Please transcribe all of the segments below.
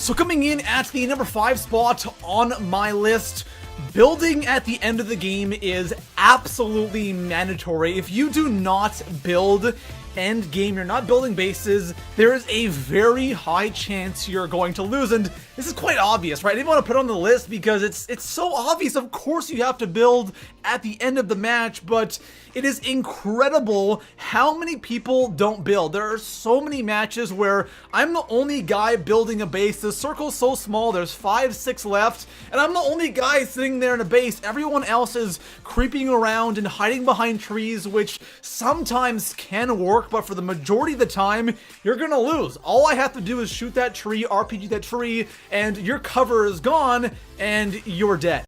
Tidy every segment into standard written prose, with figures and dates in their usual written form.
So coming in at the number 5 spot on my list, building at the end of the game is absolutely mandatory. If you do not build end game, you're not building bases, there is a very high chance you're going to lose. And this is quite obvious, right? I didn't want to put it on the list because it's so obvious. Of course you have to build at the end of the match, but it is incredible how many people don't build. There are so many matches where I'm the only guy building a base. The circle's so small, there's 5, 6 left, and I'm the only guy sitting there in a base. Everyone else is creeping around and hiding behind trees, which sometimes can work, but for the majority of the time, you're gonna lose. All I have to do is shoot that tree, RPG that tree, and your cover is gone, and you're dead.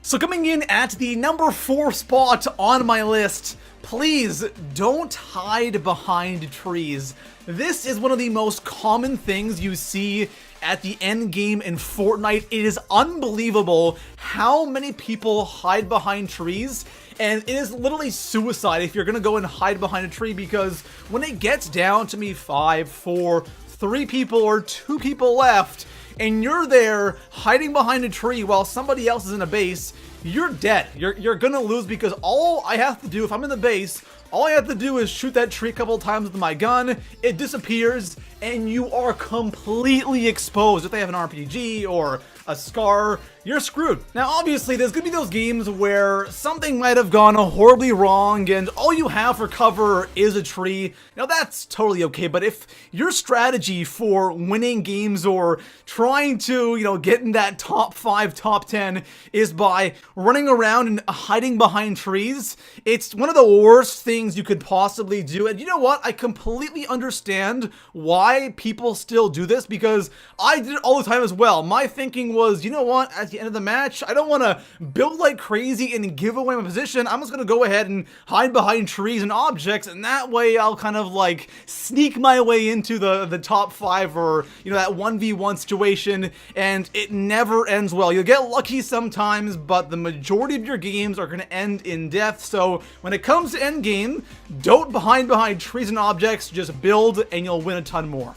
So coming in at the number 4 spot on my list, please don't hide behind trees. This is one of the most common things you see at the end game in Fortnite. It is unbelievable how many people hide behind trees, and it is literally suicide if you're gonna go and hide behind a tree, because when it gets down to me 5, 4, 3 people or 2 people left, and you're there hiding behind a tree while somebody else is in a base, you're dead. You're gonna lose, because all I have to do, if I'm in the base, all I have to do is shoot that tree a couple of times with my gun, it disappears, and you are completely exposed. If they have an RPG or a SCAR, you're screwed. Now obviously there's gonna be those games where something might have gone horribly wrong and all you have for cover is a tree. Now that's totally okay, but if your strategy for winning games or trying to, get in that top 5, top 10 is by running around and hiding behind trees, it's one of the worst things you could possibly do. And you know what? I completely understand why people still do this, because I did it all the time as well. My thinking was, you know what, at the end of the match, I don't want to build like crazy and give away my position. I'm just going to go ahead and hide behind trees and objects, and that way I'll kind of like sneak my way into the top 5 or, that 1v1 situation, and it never ends well. You'll get lucky sometimes, but the majority of your games are going to end in death. So when it comes to end game, don't hide behind trees and objects, just build and you'll win a ton more.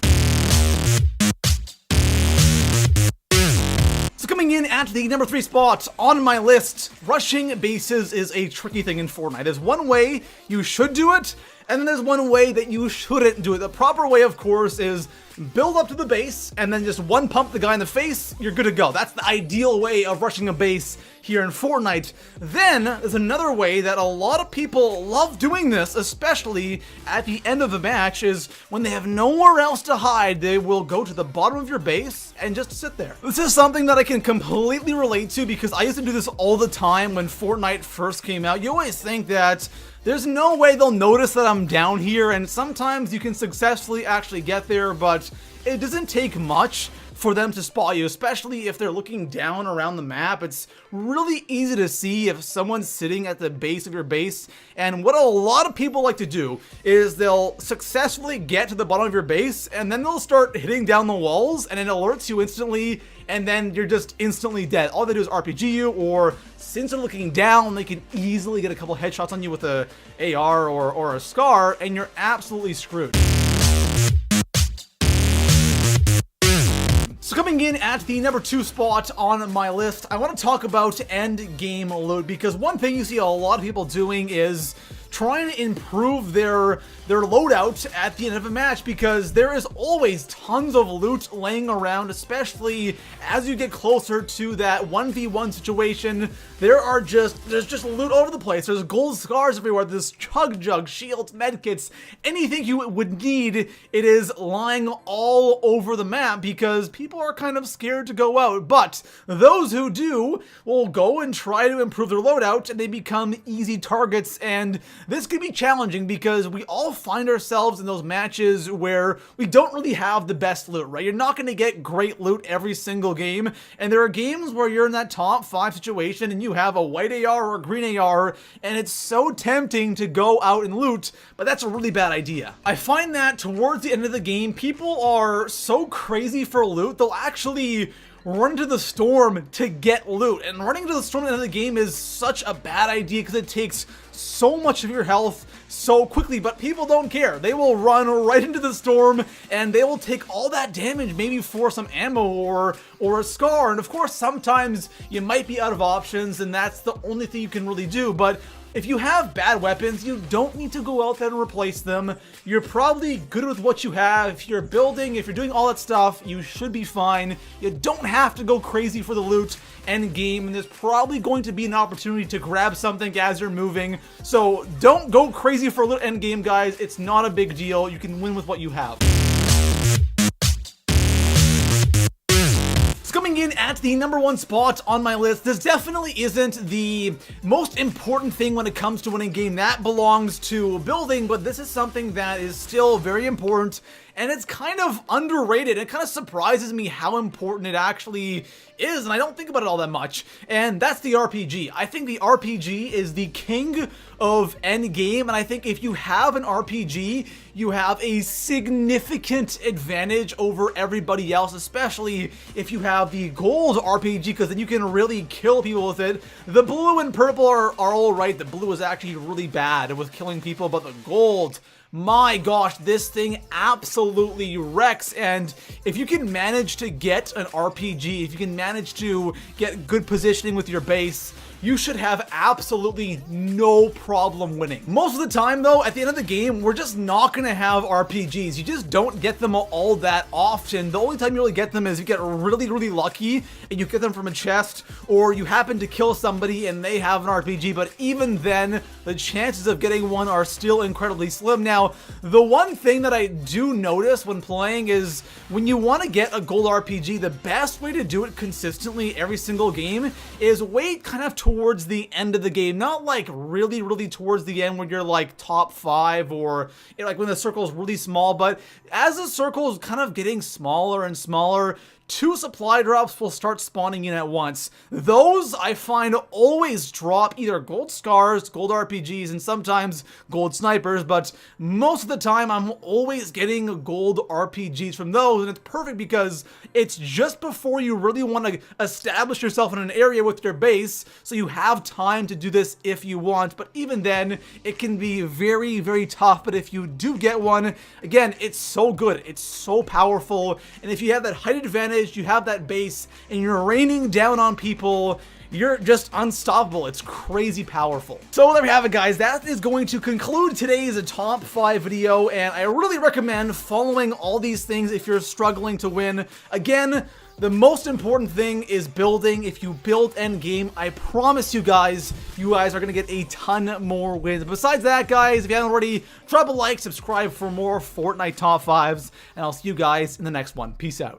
So coming in at the number 3 spot on my list, rushing bases is a tricky thing in Fortnite. There's one way you should do it, and then there's one way that you shouldn't do it. The proper way, of course, is build up to the base and then just one pump the guy in the face, you're good to go. That's the ideal way of rushing a base here in Fortnite. Then there's another way that a lot of people love doing this, especially at the end of the match, is when they have nowhere else to hide, they will go to the bottom of your base and just sit there. This is something that I can completely relate to, because I used to do this all the time when Fortnite first came out. You always think that there's no way they'll notice that I'm down here, and sometimes you can successfully actually get there, but it doesn't take much for them to spot you, especially if they're looking down around the map. It's really easy to see if someone's sitting at the base of your base, and what a lot of people like to do is they'll successfully get to the bottom of your base, and then they'll start hitting down the walls, and it alerts you instantly, and then you're just instantly dead. All they do is RPG you, or since they're looking down, they can easily get a couple headshots on you with a AR or a SCAR, and you're absolutely screwed. So coming in at the number 2 spot on my list, I want to talk about end game loot, because one thing you see a lot of people doing is trying to improve their loadout at the end of a match, because there is always tons of loot laying around, especially as you get closer to that 1v1 situation. There's just loot all over the place. There's gold scars everywhere. There's chug shields, medkits, anything you would need. It is lying all over the map because people are kind of scared to go out. But those who do will go and try to improve their loadout, and they become easy targets. And this can be challenging because we all find ourselves in those matches where we don't really have the best loot, right? You're not going to get great loot every single game, and there are games where you're in that top 5 situation and you have a white AR or a green AR, and it's so tempting to go out and loot, but that's a really bad idea. I find that towards the end of the game, people are so crazy for loot, they'll actually run into the storm to get loot, and running into the storm at the end of the game is such a bad idea because it takes so much of your health so quickly, but people don't care. They will run right into the storm and they will take all that damage, maybe for some ammo or a scar. And of course, sometimes you might be out of options and that's the only thing you can really do. But if you have bad weapons, you don't need to go out there and replace them. You're probably good with what you have. If you're building, if you're doing all that stuff, you should be fine. You don't have to go crazy for the loot end game, and there's probably going to be an opportunity to grab something as you're moving. So don't go crazy for loot end game, guys. It's not a big deal. You can win with what you have. Coming in at the #1 spot on my list, this definitely isn't the most important thing when it comes to winning a game. That belongs to building, but this is something that is still very important, and it's kind of underrated. It kind of surprises me how important it actually is, and I don't think about it all that much, and that's the RPG. I think the RPG is the king of endgame, and I think if you have an RPG, you have a significant advantage over everybody else, especially if you have the gold RPG, because then you can really kill people with it. The blue and purple are all right. The blue is actually really bad with killing people, but the gold, my gosh, this thing absolutely wrecks. And if you can manage to get an RPG, if you can manage to get good positioning with your base, you should have absolutely no problem winning. Most of the time though, at the end of the game, we're just not gonna have RPGs. You just don't get them all that often. The only time you really get them is you get really, really lucky and you get them from a chest, or you happen to kill somebody and they have an RPG, but even then, the chances of getting one are still incredibly slim. Now, the one thing that I do notice when playing is when you want to get a gold RPG, the best way to do it consistently every single game is wait kind of towards the end of the game. Not like really, really towards the end when you're like top 5 or like when the circle is really small, but as the circle is kind of getting smaller and smaller, 2 supply drops will start spawning in at once. Those, I find, always drop either gold scars, gold RPGs, and sometimes gold snipers, but most of the time I'm always getting gold RPGs from those, and it's perfect because it's just before you really want to establish yourself in an area with your base, so you have time to do this if you want, but even then, it can be very, very tough. But if you do get one, again, it's so good, it's so powerful, and if you have that height advantage, you have that base, and you're raining down on people, you're just unstoppable. It's crazy powerful. So there we have it, guys. That is going to conclude today's top 5 video, and I really recommend following all these things if you're struggling to win. Again, the most important thing is building. If you build endgame, I promise you guys are going to get a ton more wins. Besides that, guys, if you haven't already, drop a like, subscribe for more Fortnite top 5s, and I'll see you guys in the next one. Peace out.